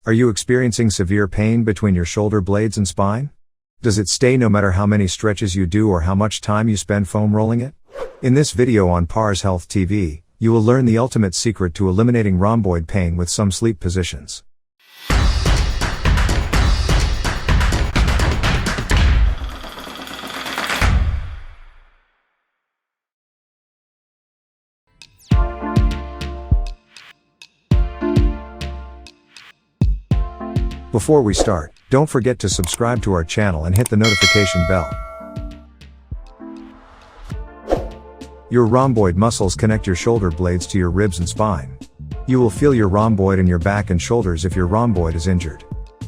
Are you experiencing severe pain between your shoulder blades and spine? Does it stay no matter how many stretches you do or how much time you spend foam rolling it? In this video on parshealthhtv, you will learn the ultimate secret to eliminating rhomboid pain with some sleep positions. Before we start, don't forget to subscribe to our channel and hit the notification bell. Your rhomboid muscles connect your shoulder blades to your ribs and spine. You will feel your rhomboid in your back and shoulders if your rhomboid is injured.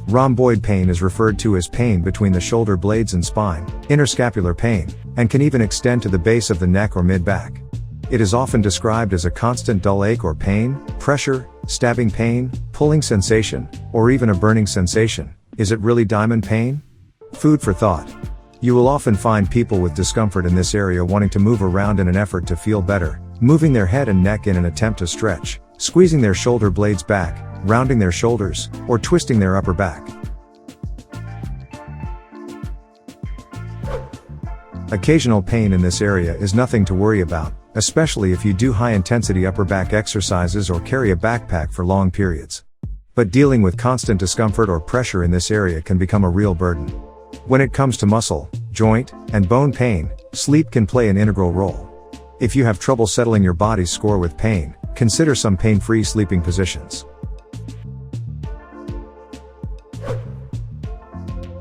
Rhomboid pain is referred to as pain between the shoulder blades and spine, interscapular pain, and can even extend to the base of the neck or mid-back. It is often described as a constant dull ache or pain, pressure, stabbing pain, pulling sensation, or even a burning sensation. Is it really diamond pain? Food for thought. You will often find people with discomfort in this area wanting to move around in an effort to feel better, moving their head and neck in an attempt to stretch, squeezing their shoulder blades back, rounding their shoulders, or twisting their upper back. Occasional pain in this area is nothing to worry about, especially if you do high-intensity upper back exercises or carry a backpack for long periods. But dealing with constant discomfort or pressure in this area can become a real burden. When it comes to muscle, joint, and bone pain, sleep can play an integral role. If you have trouble settling your body's score with pain, consider some pain-free sleeping positions.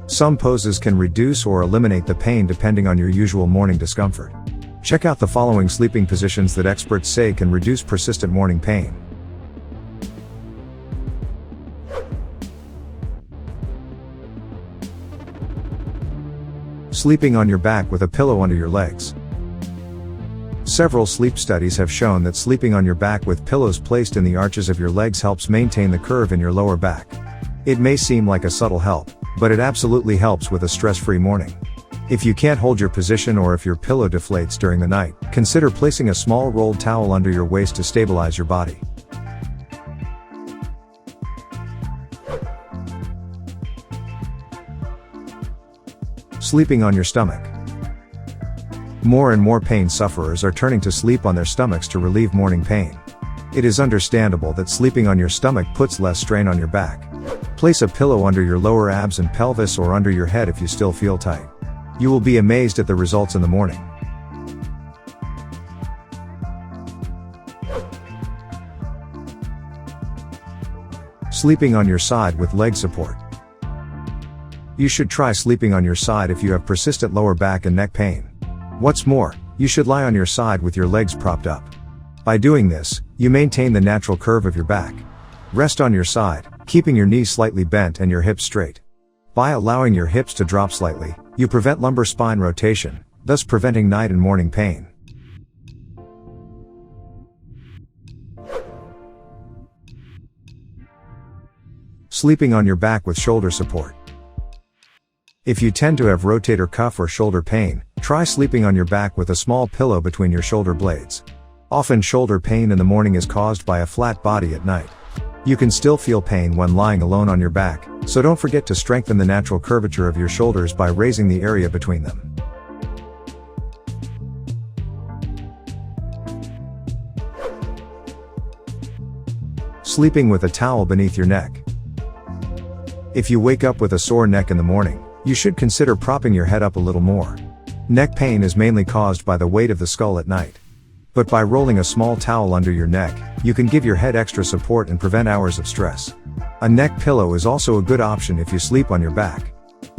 Some poses can reduce or eliminate the pain depending on your usual morning discomfort. Check out the following sleeping positions that experts say can reduce persistent morning pain. Sleeping on your back with a pillow under your legs. Several sleep studies have shown that sleeping on your back with pillows placed in the arches of your legs helps maintain the curve in your lower back. It may seem like a subtle help, but it absolutely helps with a stress-free morning. If you can't hold your position or if your pillow deflates during the night, consider placing a small rolled towel under your waist to stabilize your body. Sleeping on your stomach. More and more pain sufferers are turning to sleep on their stomachs to relieve morning pain. It is understandable that sleeping on your stomach puts less strain on your back. Place a pillow under your lower abs and pelvis or under your head if you still feel tight. You will be amazed at the results in the morning. Sleeping on your side with leg support. You should try sleeping on your side if you have persistent lower back and neck pain. What's more, you should lie on your side with your legs propped up. By doing this, you maintain the natural curve of your back. Rest on your side, keeping your knees slightly bent and your hips straight. By allowing your hips to drop slightly, you prevent lumbar spine rotation, thus preventing night and morning pain. Sleeping on your back with shoulder support. If you tend to have rotator cuff or shoulder pain, try sleeping on your back with a small pillow between your shoulder blades. Often shoulder pain in the morning is caused by a flat body at night. You can still feel pain when lying alone on your back, so don't forget to strengthen the natural curvature of your shoulders by raising the area between them. Sleeping with a towel beneath your neck. If you wake up with a sore neck in the morning, you should consider propping your head up a little more. Neck pain is mainly caused by the weight of the skull at night. But by rolling a small towel under your neck, you can give your head extra support and prevent hours of stress. A neck pillow is also a good option if you sleep on your back.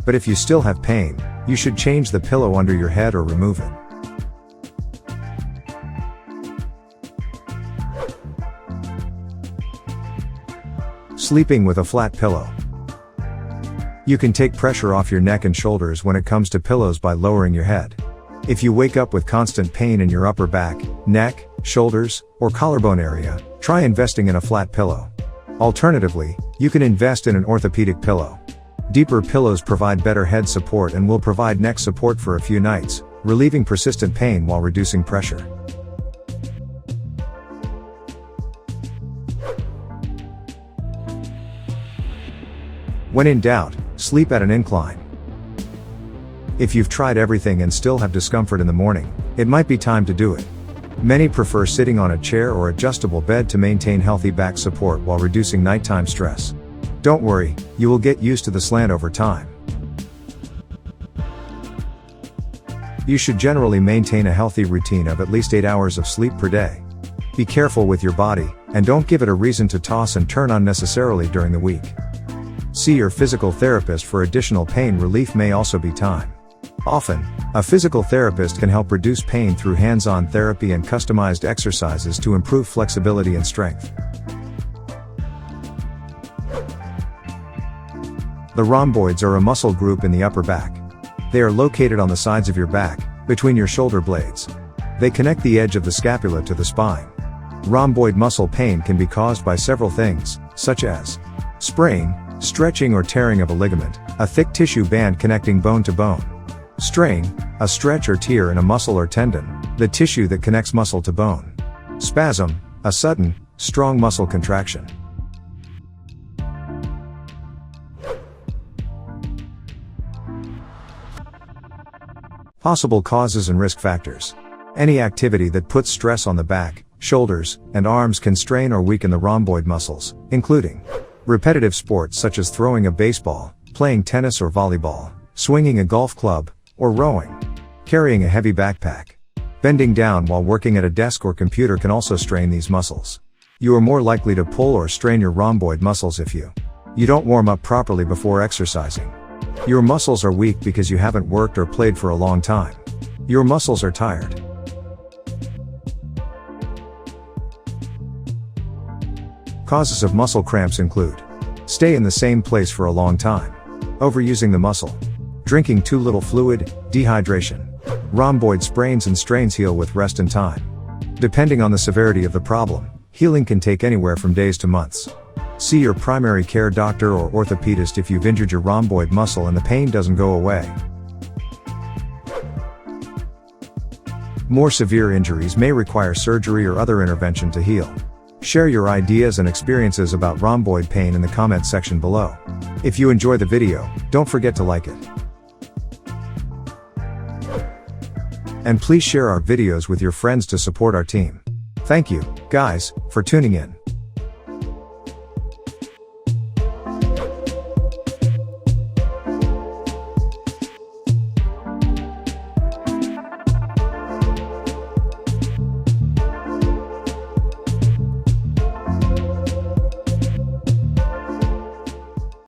But if you still have pain, you should change the pillow under your head or remove it. Sleeping with a flat pillow. You can take pressure off your neck and shoulders when it comes to pillows by lowering your head. If you wake up with constant pain in your upper back, neck, shoulders, or collarbone area, try investing in a flat pillow. Alternatively, you can invest in an orthopedic pillow. Deeper pillows provide better head support and will provide neck support for a few nights, relieving persistent pain while reducing pressure. When in doubt, sleep at an incline. If you've tried everything and still have discomfort in the morning, it might be time to do it. Many prefer sitting on a chair or adjustable bed to maintain healthy back support while reducing nighttime stress. Don't worry, you will get used to the slant over time. You should generally maintain a healthy routine of at least 8 hours of sleep per day. Be careful with your body, and don't give it a reason to toss and turn unnecessarily during the week. See your physical therapist for additional pain relief. May also be time. Often, a physical therapist can help reduce pain through hands-on therapy and customized exercises to improve flexibility and strength. The rhomboids are a muscle group in the upper back. They are located on the sides of your back, between your shoulder blades. They connect the edge of the scapula to the spine. Rhomboid muscle pain can be caused by several things, such as sprain, stretching or tearing of a ligament, a thick tissue band connecting bone to bone. Strain, a stretch or tear in a muscle or tendon, the tissue that connects muscle to bone. Spasm, a sudden, strong muscle contraction. Possible causes and risk factors. Any activity that puts stress on the back, shoulders, and arms can strain or weaken the rhomboid muscles, including repetitive sports such as throwing a baseball, playing tennis or volleyball, swinging a golf club, or rowing. Carrying a heavy backpack. Bending down while working at a desk or computer can also strain these muscles. You are more likely to pull or strain your rhomboid muscles if you don't warm up properly before exercising. Your muscles are weak because you haven't worked or played for a long time. Your muscles are tired. Causes of muscle cramps include stay in the same place for a long time, overusing the muscle, drinking too little fluid, dehydration. Rhomboid sprains and strains heal with rest and time. Depending on the severity of the problem, healing can take anywhere from days to months. See your primary care doctor or orthopedist if you've injured your rhomboid muscle and the pain doesn't go away. More severe injuries may require surgery or other intervention to heal. Share your ideas and experiences about rhomboid pain in the comments section below. If you enjoy the video, don't forget to like it. And please share our videos with your friends to support our team. Thank you, guys, for tuning in.